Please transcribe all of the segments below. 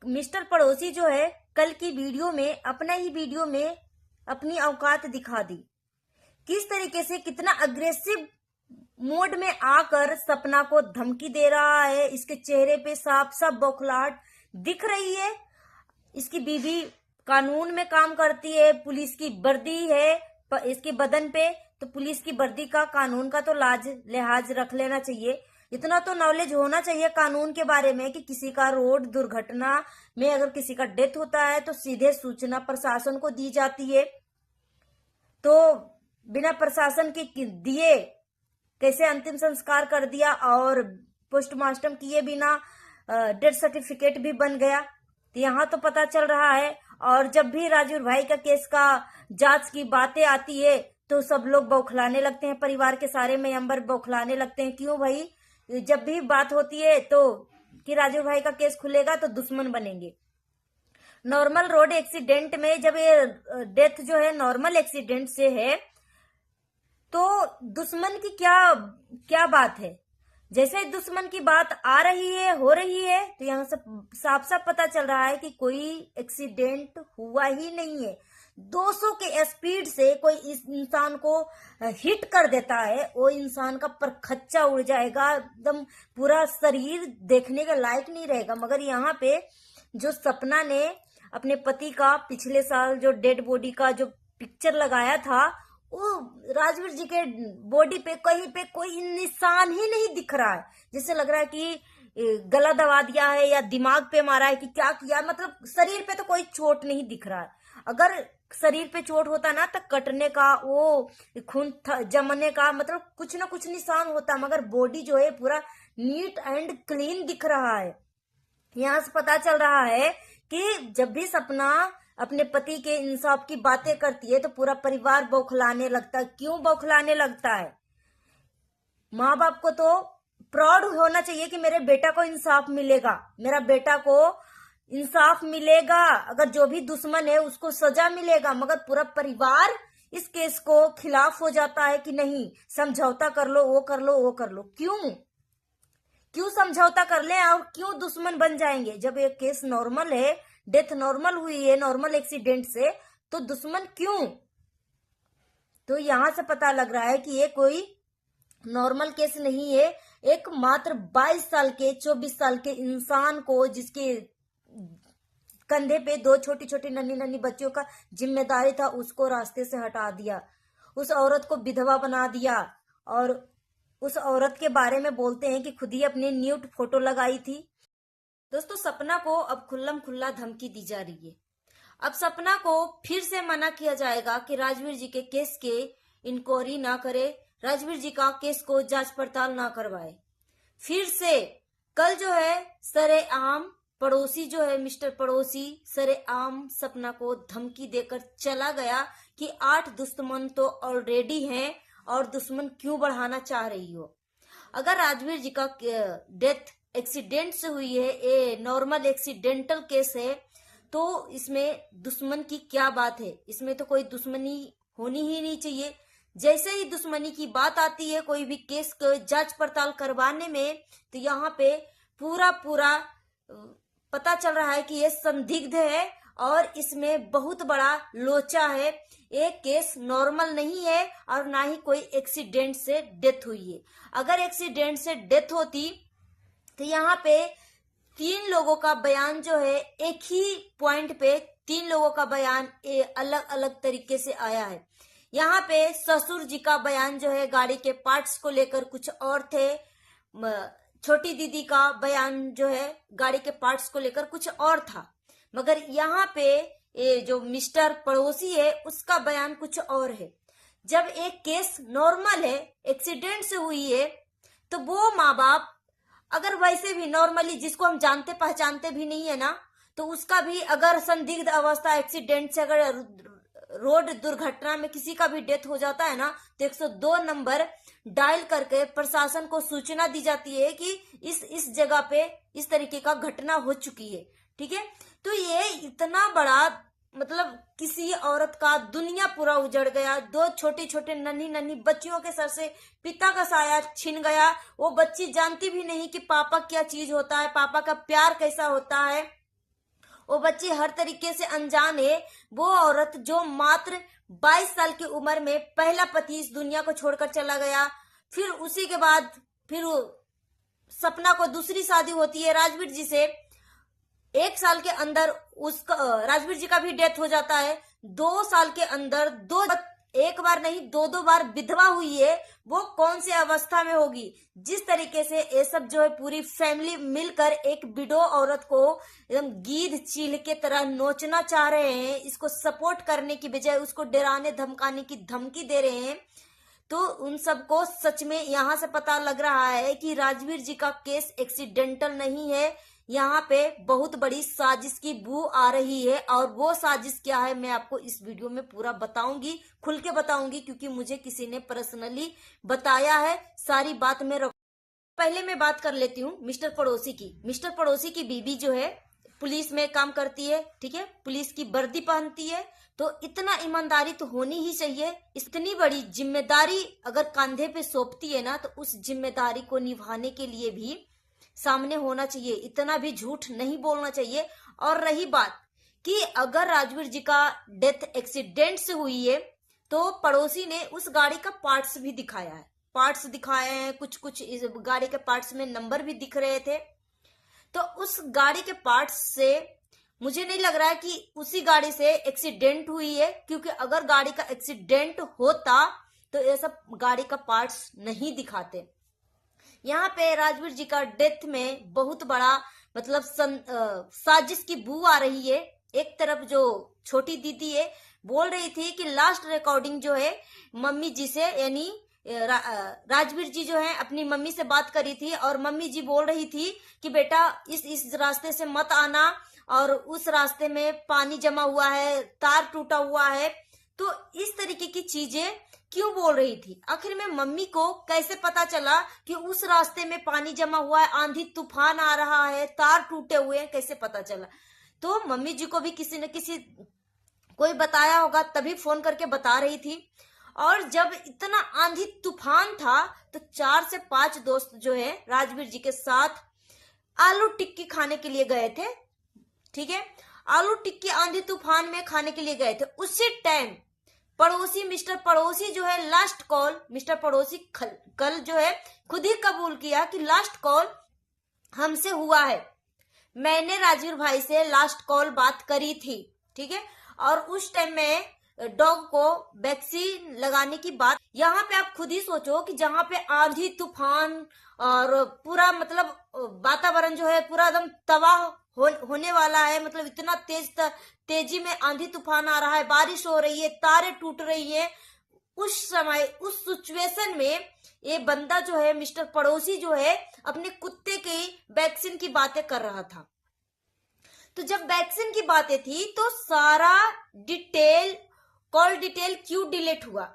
Mister पड़ोसी जो है कल की वीडियो में अपना ही वीडियो में अपनी औकात दिखा दी। किस तरीके से कितना अग्रेसिव मोड में आकर सपना को धमकी दे रहा है। इसके चेहरे पे साफ साफ बौखलाहट दिख रही है। इसकी बीवी कानून में काम करती है, पुलिस की वर्दी है इसके बदन पे, तो पुलिस की वर्दी का कानून का तो लाज लिहाज रख लेना चाहिए। इतना तो नॉलेज होना चाहिए कानून के बारे में कि किसी का रोड दुर्घटना में अगर किसी का डेथ होता है तो सीधे सूचना प्रशासन को दी जाती है। तो बिना प्रशासन के दिए कैसे अंतिम संस्कार कर दिया और पोस्टमार्टम किए बिना डेथ सर्टिफिकेट भी बन गया। तो यहाँ तो पता चल रहा है। और जब भी राजवीर भाई का केस का जांच की बातें आती है तो सब लोग बौखलाने लगते हैं, परिवार के सारे मेंबर बौखलाने लगते हैं। क्यों भाई? जब भी बात होती है तो कि राजवीर भाई का केस खुलेगा तो दुश्मन बनेंगे। नॉर्मल रोड एक्सीडेंट में जब ये डेथ जो है नॉर्मल एक्सीडेंट से है तो दुश्मन की क्या बात है। जैसे दुश्मन की बात आ रही है, हो रही है, तो यहाँ से साफ साफ पता चल रहा है कि कोई एक्सीडेंट हुआ ही नहीं है। 200 के स्पीड से कोई इस इंसान को हिट कर देता है, वो इंसान का परखच्चा उड़ जाएगा, एकदम पूरा शरीर देखने के लायक नहीं रहेगा। मगर यहाँ पे जो सपना ने अपने पति का पिछले साल जो डेड बॉडी का जो पिक्चर लगाया था, वो राजवीर जी के बॉडी पे कहीं पे कोई निशान ही नहीं दिख रहा है। जैसे लग रहा है कि गला दबा दिया है या दिमाग पे मारा है कि क्या किया। मतलब शरीर पे तो कोई चोट नहीं दिख रहा है। अगर शरीर पे चोट होता ना तो कटने का, वो खून जमने का, मतलब कुछ ना कुछ निशान होता। मगर बॉडी जो है पूरा नीट एंड क्लीन दिख रहा है। यहाँ से पता चल रहा है कि जब भी सपना अपने पति के इंसाफ की बातें करती है तो पूरा परिवार बौखलाने लगता है। क्यों बौखलाने लगता है? माँ बाप को तो प्राउड होना चाहिए कि मेरे बेटा को इंसाफ मिलेगा, मेरा बेटा को इंसाफ मिलेगा, अगर जो भी दुश्मन है उसको सजा मिलेगा। मगर पूरा परिवार इस केस को खिलाफ हो जाता है कि नहीं, समझौता कर लो, वो कर लो, वो कर लो। क्यों समझौता कर ले और क्यों दुश्मन बन जाएंगे? जब ये केस नॉर्मल है, डेथ नॉर्मल हुई है नॉर्मल एक्सीडेंट से, तो दुश्मन क्यों? तो यहां से पता लग रहा है कि ये कोई नॉर्मल केस नहीं है। एक मात्र 22 साल के 24 साल के इंसान को, जिसके कंधे पे 2 छोटी छोटी नन्ही नन्ही बच्चियों का जिम्मेदारी था, उसको रास्ते से हटा दिया, उस औरत को विधवा बना दिया। और उस औरत के बारे में बोलते हैं कि खुद ही अपनी न्यूड फोटो लगाई थी। दोस्तों, सपना को अब खुल्लम खुल्ला धमकी दी जा रही है। अब सपना को फिर से मना किया जाएगा कि राजवीर जी के केस के इंक्वायरी ना करे, राजवीर जी का केस को जांच पड़ताल ना करवाए। फिर से कल जो है सरेआम पड़ोसी जो है मिस्टर पड़ोसी सरेआम सपना को धमकी देकर चला गया कि 8 दुश्मन तो ऑलरेडी हैं और दुश्मन क्यों बढ़ाना चाह रही हो। अगर राजवीर जी का डेथ एक्सीडेंट से हुई है, ये नॉर्मल एक्सीडेंटल केस है, तो इसमें दुश्मन की क्या बात है? इसमें तो कोई दुश्मनी होनी ही नहीं चाहिए। जैसे ही दुश्मनी की बात आती है कोई भी केस को जांच पड़ताल करवाने में, तो यहाँ पे पूरा पता चल रहा है कि ये संदिग्ध है और इसमें बहुत बड़ा लोचा है। एक केस नॉर्मल नहीं है और ना ही कोई एक्सीडेंट से डेथ हुई है। अगर एक्सीडेंट से डेथ होती तो यहाँ पे 3 लोगों का बयान जो है, एक ही पॉइंट पे 3 लोगों का बयान अलग अलग तरीके से आया है। यहाँ पे ससुर जी का बयान जो है गाड़ी के पार्ट्स को लेकर कुछ और थे, छोटी दीदी का बयान जो है गाड़ी के पार्ट्स को लेकर कुछ और था। मगर यहाँ पे ये जो मिस्टर पड़ोसी है उसका बयान कुछ और है। जब एक केस नॉर्मल है, एक्सीडेंट से हुई है, तो वो माँ बाप अगर वैसे भी नॉर्मली, जिसको हम जानते पहचानते भी नहीं है ना, तो उसका भी अगर संदिग्ध अवस्था एक्सीडेंट से अगर रोड दुर्घटना में किसी का भी डेथ हो जाता है ना, तो 102 नंबर डायल करके प्रशासन को सूचना दी जाती है कि इस जगह पे इस तरीके का घटना हो चुकी है। ठीक है, तो ये इतना बड़ा, मतलब किसी औरत का दुनिया पूरा उजड़ गया। 2 छोटे छोटे नन्ही नन्ही बच्चियों के सर से पिता का साया छिन गया। वो बच्ची जानती भी नहीं कि पापा क्या चीज होता है, पापा का प्यार कैसा होता है। वो बच्ची हर तरीके से अनजान है। वो औरत जो मात्र 22 साल की उम्र में पहला पति इस दुनिया को छोड़कर चला गया, फिर उसी के बाद फिर सपना को दूसरी शादी होती है राजवीर जी से। 1 साल के अंदर उसका राजवीर जी का भी डेथ हो जाता है। 2 साल के अंदर एक बार नहीं 2 बार विधवा हुई है। वो कौन सी अवस्था में होगी? जिस तरीके से ये सब जो है पूरी फैमिली मिलकर एक विडो औरत को एकदम गीध चील के तरह नोचना चाह रहे हैं, इसको सपोर्ट करने की बजाय उसको डराने धमकाने की धमकी दे रहे हैं। तो उन सबको सच में यहाँ से पता लग रहा है कि राजवीर जी का केस एक्सीडेंटल नहीं है। यहाँ पे बहुत बड़ी साजिश की बू आ रही है, और वो साजिश क्या है मैं आपको इस वीडियो में पूरा बताऊंगी, खुल के बताऊंगी, क्योंकि मुझे किसी ने पर्सनली बताया है। सारी बात में पहले मैं बात कर लेती हूँ मिस्टर पड़ोसी की। मिस्टर पड़ोसी की बीबी जो है पुलिस में काम करती है, ठीक है, पुलिस की वर्दी पहनती है। तो इतना ईमानदारी तो होनी ही चाहिए। इतनी बड़ी जिम्मेदारी अगर कंधे पे सौंपती है ना, तो उस जिम्मेदारी को निभाने के लिए भी सामने होना चाहिए, इतना भी झूठ नहीं बोलना चाहिए। और रही बात कि अगर राजवीर जी का डेथ एक्सीडेंट से हुई है, तो पड़ोसी ने उस गाड़ी का पार्ट्स भी दिखाया है, पार्ट्स दिखाए हैं, कुछ कुछ इस गाड़ी के पार्ट्स में नंबर भी दिख रहे थे। तो उस गाड़ी के पार्ट्स से मुझे नहीं लग रहा है कि उसी गाड़ी से एक्सीडेंट हुई है, क्योंकि अगर गाड़ी का एक्सीडेंट होता तो ये सब गाड़ी का पार्ट्स नहीं दिखाते। यहाँ पे राजवीर जी का डेथ में बहुत बड़ा मतलब साजिश की बू आ रही है। एक तरफ जो छोटी दीदी है बोल रही थी कि लास्ट रिकॉर्डिंग जो है मम्मी जी से, यानी राजवीर जी जो है अपनी मम्मी से बात करी थी, और मम्मी जी बोल रही थी कि बेटा इस रास्ते से मत आना, और उस रास्ते में पानी जमा हुआ है, तार टूटा हुआ है। तो इस तरीके की चीजें क्यों बोल रही थी? आखिर में मम्मी को कैसे पता चला कि उस रास्ते में पानी जमा हुआ है, आंधी तूफान आ रहा है, तार टूटे हुए हैं, कैसे पता चला? तो मम्मी जी को भी किसी न किसी कोई बताया होगा, तभी फोन करके बता रही थी। और जब इतना आंधी तूफान था तो 4 से 5 दोस्त जो है राजवीर जी के साथ आलू टिक्की खाने के लिए गए थे, ठीक है, आलू टिक्की आंधी तूफान में खाने के लिए गए थे। उसी टाइम पड़ोसी मिस्टर पड़ोसी जो है लास्ट कॉल, मिस्टर पड़ोसी कल जो है खुद ही कबूल किया कि लास्ट कॉल हमसे हुआ है, मैंने राजवीर भाई से लास्ट कॉल बात करी थी, ठीक है। और उस टाइम में डॉग को वैक्सीन लगाने की बात, यहाँ पे आप खुद ही सोचो कि जहाँ पे आंधी तूफान और पूरा मतलब वातावरण जो है पूरा एकदम तबाह होने वाला है, मतलब इतना तेजी में आंधी तूफान आ रहा है, बारिश हो रही है, तारे टूट रही है, उस समय उस सिचुएशन में ये बंदा जो है मिस्टर पड़ोसी जो है अपने कुत्ते की वैक्सीन की बातें कर रहा था। तो जब वैक्सीन की बातें थी तो सारा डिटेल, कॉल डिटेल क्यों डिलीट हुआ?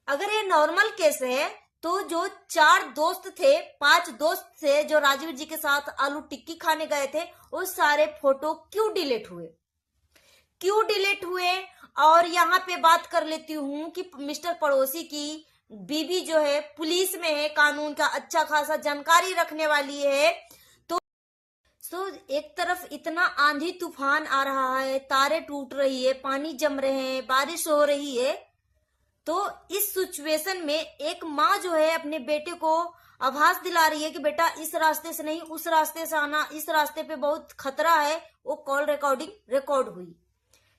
अगर ये नॉर्मल केस है तो जो 4 दोस्त थे, 5 दोस्त थे जो राजवीर जी के साथ आलू टिक्की खाने गए थे, वो सारे फोटो क्यों डिलीट हुए? क्यों डिलीट हुए? और यहाँ पे बात कर लेती हूँ कि मिस्टर पड़ोसी की बीबी जो है पुलिस में है, कानून का अच्छा खासा जानकारी रखने वाली है। तो एक तरफ इतना आंधी तूफान आ रहा है, तारे टूट रही है, पानी जम रहे हैं, बारिश हो रही है। तो इस सिचुएशन में एक माँ जो है अपने बेटे को आभास दिला रही है कि बेटा इस रास्ते से नहीं उस रास्ते से आना, इस रास्ते पे बहुत खतरा है। वो कॉल रिकॉर्डिंग रिकॉर्ड हुई,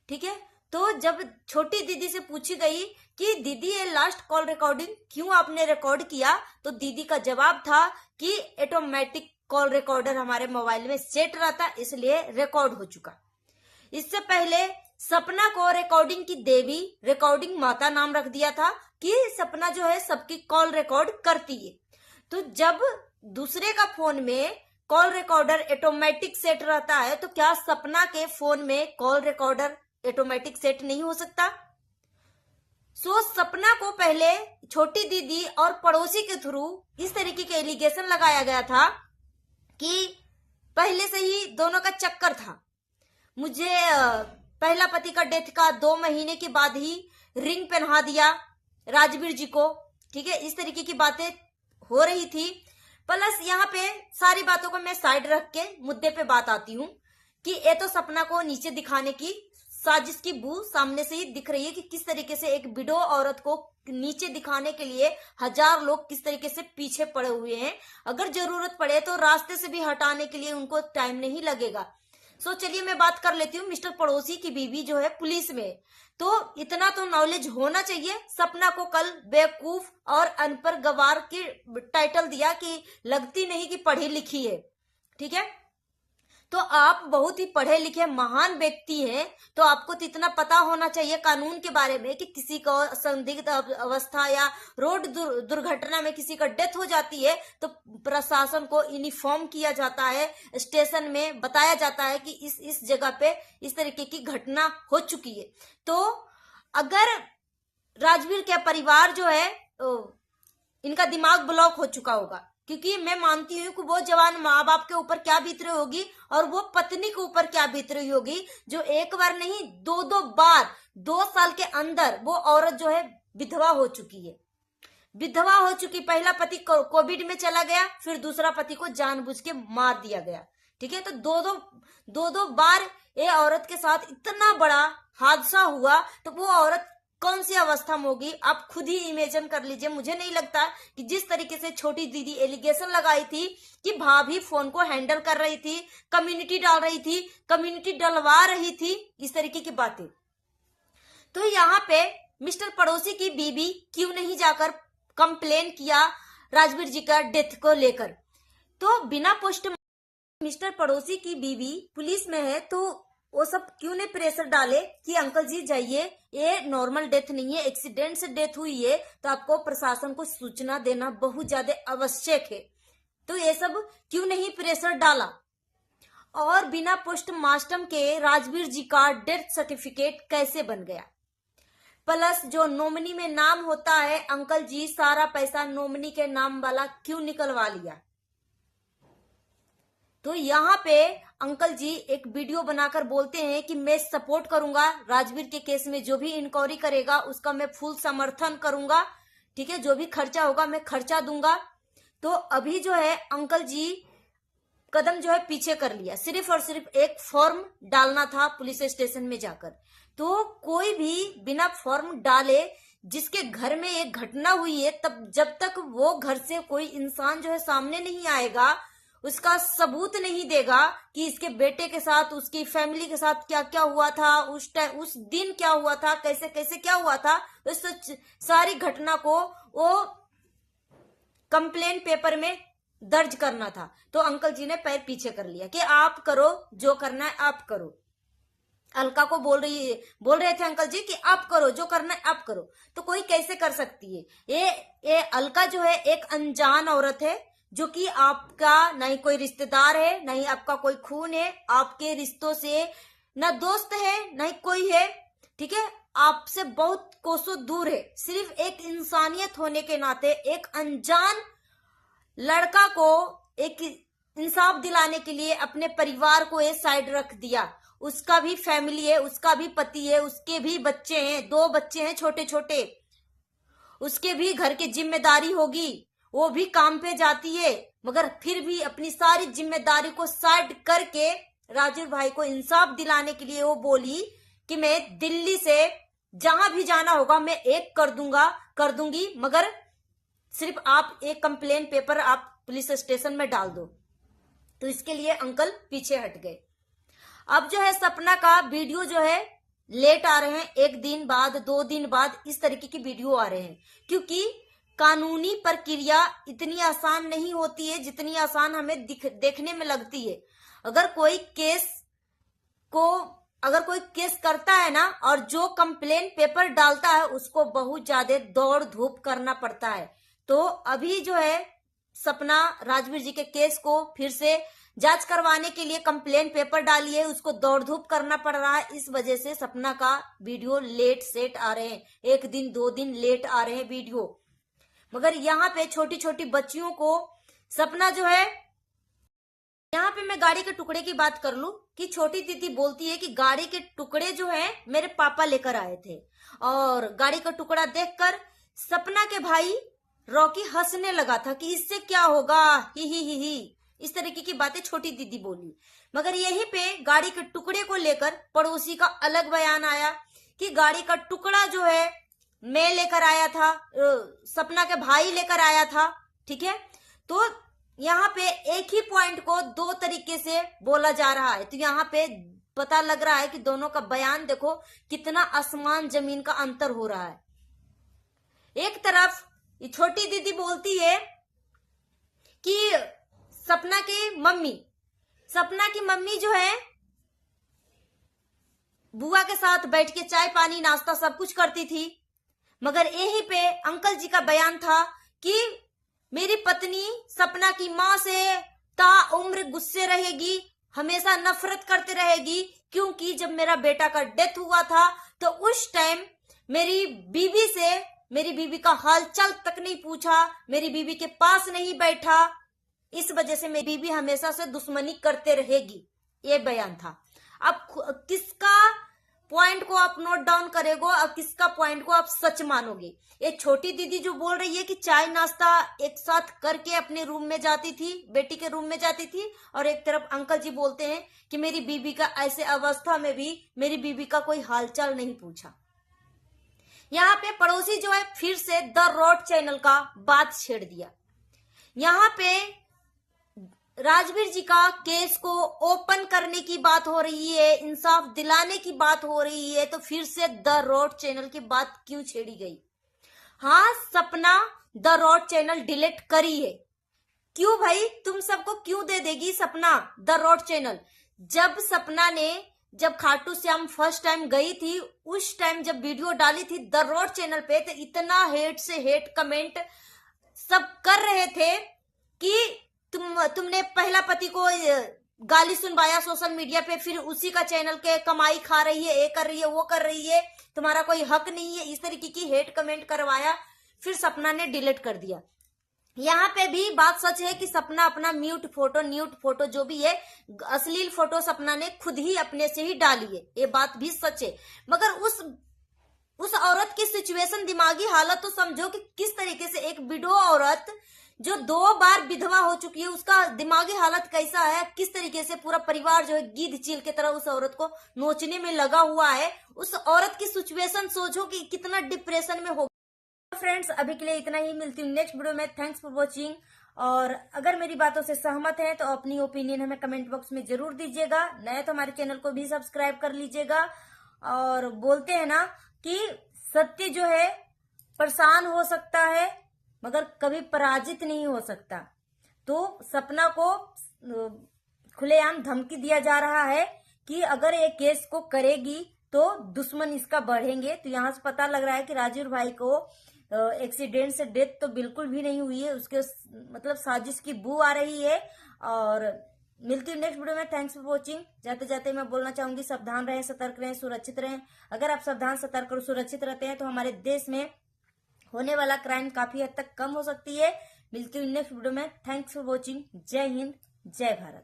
ठीक है। तो जब छोटी दीदी से पूछी गई कि दीदी ये लास्ट कॉल रिकॉर्डिंग क्यों आपने रिकॉर्ड किया, तो दीदी का जवाब था कि ऑटोमेटिक कॉल रिकॉर्डर हमारे मोबाइल में सेट रहता, इसलिए रिकॉर्ड हो चुका। इससे पहले सपना को रिकॉर्डिंग की देवी, रिकॉर्डिंग माता नाम रख दिया था कि सपना जो है सबकी कॉल रिकॉर्ड करती है। तो जब दूसरे का फोन में कॉल रिकॉर्डर ऑटोमेटिक सेट रहता है, तो क्या सपना के फोन में कॉल रिकॉर्डर ऑटोमेटिक सेट नहीं हो सकता? सपना को पहले छोटी दीदी और पड़ोसी के थ्रू इस तरीके के एलिगेशन लगाया गया था कि पहले से ही दोनों का चक्कर था। मुझे पहला पति का डेथ का 2 महीने के बाद ही रिंग पहना दिया राजवीर जी को, ठीक है, इस तरीके की बातें हो रही थी। प्लस यहाँ पे सारी बातों को मैं साइड रख के मुद्दे पे बात आती हूँ कि ये तो सपना को नीचे दिखाने की साजिश की बू सामने से ही दिख रही है कि किस तरीके से एक विडो औरत को नीचे दिखाने के लिए हजार लोग किस तरीके से पीछे पड़े हुए हैं। अगर जरूरत पड़े तो रास्ते से भी हटाने के लिए उनको टाइम नहीं लगेगा। सो चलिए मैं बात कर लेती हूँ। मिस्टर पड़ोसी की बीवी जो है पुलिस में, तो इतना तो नॉलेज होना चाहिए। सपना को कल बेवकूफ और अनपढ़ गवार की टाइटल दिया कि लगती नहीं कि पढ़ी लिखी है। ठीक है, तो आप बहुत ही पढ़े लिखे महान व्यक्ति हैं, तो आपको तो इतना पता होना चाहिए कानून के बारे में कि किसी को संदिग्ध अवस्था या रोड दुर्घटना में किसी का डेथ हो जाती है तो प्रशासन को इन्फॉर्म किया जाता है, स्टेशन में बताया जाता है कि इस जगह पे इस तरीके की घटना हो चुकी है। तो अगर राजवीर के परिवार जो है इनका दिमाग ब्लॉक हो चुका होगा, क्योंकि मैं मानती हूँ कि वो जवान माँ बाप के ऊपर क्या बीत रही होगी और वो पत्नी के ऊपर क्या बीत रही होगी, जो एक बार नहीं दो बार 2 साल के अंदर वो औरत जो है विधवा हो चुकी है। विधवा हो चुकी, पहला पति कोविड में चला गया, फिर दूसरा पति को जानबूझ के मार दिया गया। ठीक है, तो दो बार ये औरत के साथ इतना बड़ा हादसा हुआ, तो वो औरत कौन सी अवस्था में होगी आप खुद ही इमेजिन कर लीजिए। मुझे नहीं लगता कि जिस तरीके से छोटी दीदी एलिगेशन लगाई थी कि भाभी फोन को हैंडल कर रही थी, कम्युनिटी डाल रही थी, कम्युनिटी डलवा रही थी, इस तरीके की बातें, तो यहाँ पे मिस्टर पड़ोसी की बीबी क्यों नहीं जाकर कंप्लेन किया राजवीर जी का डेथ को लेकर। तो बिना पोस्ट मिस्टर पड़ोसी की बीबी पुलिस में है, तो वो सब क्यों नहीं प्रेशर डाले कि अंकल जी जाइए, ये नॉर्मल डेथ नहीं है, एक्सीडेंट से डेथ हुई है, तो आपको प्रशासन को सूचना देना बहुत ज्यादा आवश्यक है। तो ये सब क्यों नहीं प्रेशर डाला। और बिना पोस्टमार्टम के राजवीर जी का डेथ सर्टिफिकेट कैसे बन गया। प्लस जो नॉमिनी में नाम होता है, अंकल जी सारा पैसा नॉमिनी के नाम वाला क्यों निकलवा लिया। तो यहाँ पे अंकल जी एक वीडियो बनाकर बोलते हैं कि मैं सपोर्ट करूंगा राजवीर के केस में, जो भी इंक्वायरी करेगा उसका मैं फुल समर्थन करूंगा। ठीक है, जो भी खर्चा होगा मैं खर्चा दूंगा। तो अभी जो है अंकल जी कदम जो है पीछे कर लिया, सिर्फ और सिर्फ एक फॉर्म डालना था पुलिस स्टेशन में जाकर। तो कोई भी बिना फॉर्म डाले जिसके घर में एक घटना हुई है, तब जब तक वो घर से कोई इंसान जो है सामने नहीं आएगा, उसका सबूत नहीं देगा कि इसके बेटे के साथ, उसकी फैमिली के साथ क्या क्या हुआ था, उस दिन क्या हुआ था, कैसे कैसे क्या हुआ था, उस सारी घटना को वो कंप्लेन पेपर में दर्ज करना था। तो अंकल जी ने पैर पीछे कर लिया कि आप करो जो करना है आप करो। अलका को बोल रहे थे अंकल जी कि आप करो जो करना है आप करो। तो कोई कैसे कर सकती है। ये अलका जो है एक अनजान औरत है, जो कि आपका ना ही कोई रिश्तेदार है, ना ही आपका कोई खून है, आपके रिश्तों से ना दोस्त है ना ही कोई है। ठीक है, आपसे बहुत कोसों दूर है। सिर्फ एक इंसानियत होने के नाते एक अनजान लड़का को एक इंसाफ दिलाने के लिए अपने परिवार को एक साइड रख दिया। उसका भी फैमिली है, उसका भी पति है, उसके भी बच्चे हैं, 2 बच्चे हैं छोटे छोटे, उसके भी घर की जिम्मेदारी होगी, वो भी काम पे जाती है, मगर फिर भी अपनी सारी जिम्मेदारी को साइड करके राजवीर भाई को इंसाफ दिलाने के लिए वो बोली कि मैं दिल्ली से जहां भी जाना होगा मैं एक कर दूंगी, मगर सिर्फ आप एक कंप्लेन पेपर आप पुलिस स्टेशन में डाल दो। तो इसके लिए अंकल पीछे हट गए। अब जो है सपना का वीडियो जो है लेट आ रहे हैं, 1 दिन बाद 2 दिन बाद इस तरीके की वीडियो आ रहे हैं, क्योंकि कानूनी प्रक्रिया इतनी आसान नहीं होती है जितनी आसान हमें देखने में लगती है। अगर कोई केस करता है ना, और जो कंप्लेन पेपर डालता है उसको बहुत ज्यादा दौड़ धूप करना पड़ता है। तो अभी जो है सपना राजवीर जी के केस को फिर से जांच करवाने के लिए कंप्लेन पेपर डाली है, उसको दौड़ धूप करना पड़ रहा है। इस वजह से सपना का वीडियो लेट सेट आ रहे हैं, 1 दिन 2 दिन लेट आ रहे हैं वीडियो। मगर यहाँ पे छोटी छोटी बच्चियों को सपना जो है, यहाँ पे मैं गाड़ी के टुकड़े की बात कर लूं कि छोटी दीदी बोलती है कि गाड़ी के टुकड़े जो है मेरे पापा लेकर आए थे, और गाड़ी का टुकड़ा देखकर सपना के भाई रॉकी हंसने लगा था कि इससे क्या होगा, ही। इस तरीके की बातें छोटी दीदी बोली। मगर यहीं पे गाड़ी के टुकड़े को लेकर पड़ोसी का अलग बयान आया कि गाड़ी का टुकड़ा जो है मैं लेकर आया था, सपना के भाई लेकर आया था। ठीक है, तो यहाँ पे एक ही पॉइंट को दो तरीके से बोला जा रहा है। तो यहाँ पे पता लग रहा है कि दोनों का बयान देखो कितना आसमान जमीन का अंतर हो रहा है। एक तरफ ये छोटी दीदी बोलती है कि सपना की मम्मी जो है बुआ के साथ बैठ के चाय पानी नाश्ता सब कुछ करती थी। मगर यहीं पे अंकल जी का बयान था कि मेरी पत्नी सपना की माँ से ताउम्र गुस्से रहेगी, हमेशा नफरत करते रहेगी, क्योंकि जब मेरा बेटा का डेथ हुआ था तो उस टाइम मेरी बीवी का हाल चाल तक नहीं पूछा, मेरी बीवी के पास नहीं बैठा, इस वजह से मेरी बीवी हमेशा से दुश्मनी करते रहेगी। ये बयान था। अब किसका पॉइंट को आप नोट डाउन करेगो और किसका पॉइंट को आप सच मानोगे? ये छोटी दीदी जो बोल रही है कि चाय नाश्ता एक साथ करके अपने रूम में जाती थी, बेटी के रूम में जाती थी, और एक तरफ अंकल जी बोलते हैं कि मेरी बीवी का ऐसे अवस्था में भी मेरी बीवी का कोई हालचाल नहीं पूछा। यहाँ पे पड़ोसी जो है फिर से द रॉड चैनल का बात छेड़ दिया। यहाँ पे राजवीर जी का केस को ओपन करने की बात हो रही है, इंसाफ दिलाने की बात हो रही है, तो फिर से द रॉड चैनल की बात क्यों छेड़ी गई? हाँ, सपना द रॉड चैनल डिलीट करी है। क्यों भाई, तुम सबको क्यों दे देगी सपना द रॉड चैनल? जब सपना ने जब खाटू श्याम फर्स्ट टाइम गई थी, उस टाइम जब वीडियो डाली थी द रॉड चैनल पे, तो इतना हेट से हेट कमेंट सब कर रहे थे कि तुमने पहला पति को गाली सुनवाया सोशल मीडिया पे, फिर उसी का चैनल के कमाई खा रही है, ये कर रही है, वो कर रही है, तुम्हारा कोई हक नहीं है, इस तरीके की हेट कमेंट करवाया, फिर सपना ने डिलीट कर दिया। यहाँ पे भी बात सच है कि सपना अपना न्यूड फोटो जो भी है, अश्लील फोटो सपना ने खुद ही अपने से ही डाली है, ये बात भी सच है। मगर उस औरत की सिचुएशन, दिमागी हालत तो समझो कि किस तरीके से एक विडो औरत जो 2 बार विधवा हो चुकी है, उसका दिमागी हालत कैसा है, किस तरीके से पूरा परिवार जो है गिद्ध चील की तरह उस औरत को नोचने में लगा हुआ है। उस औरत की सिचुएशन सोचो कि कितना डिप्रेशन में हो। फ्रेंड्स, अभी के लिए इतना ही, मिलती हूँ नेक्स्ट वीडियो में। Thanks for watching. और अगर मेरी बातों से सहमत है तो अपनी ओपिनियन हमें कमेंट बॉक्स में जरूर दीजिएगा। नए तो हमारे चैनल को भी सब्सक्राइब कर लीजिएगा। और बोलते हैं ना कि सत्य जो है परेशान हो सकता है मगर कभी पराजित नहीं हो सकता। तो सपना को खुलेआम धमकी दिया जा रहा है कि अगर ये केस को करेगी तो दुश्मन इसका बढ़ेंगे। तो यहाँ से पता लग रहा है कि राजीव भाई को एक्सीडेंट से डेथ तो बिल्कुल भी नहीं हुई है, उसके मतलब साजिश की बू आ रही है। और मिलती हूँ नेक्स्ट वीडियो में। Thanks for watching. जाते जाते मैं बोलना चाहूंगी, सावधान रहें, सतर्क रहें, सुरक्षित रहें। अगर आप सावधान, सतर्क और सुरक्षित रहते हैं तो हमारे देश में होने वाला क्राइम काफी हद तक कम हो सकती है। मिलती हूँ नेक्स्ट वीडियो में। Thanks for watching. जय हिंद, जय भारत।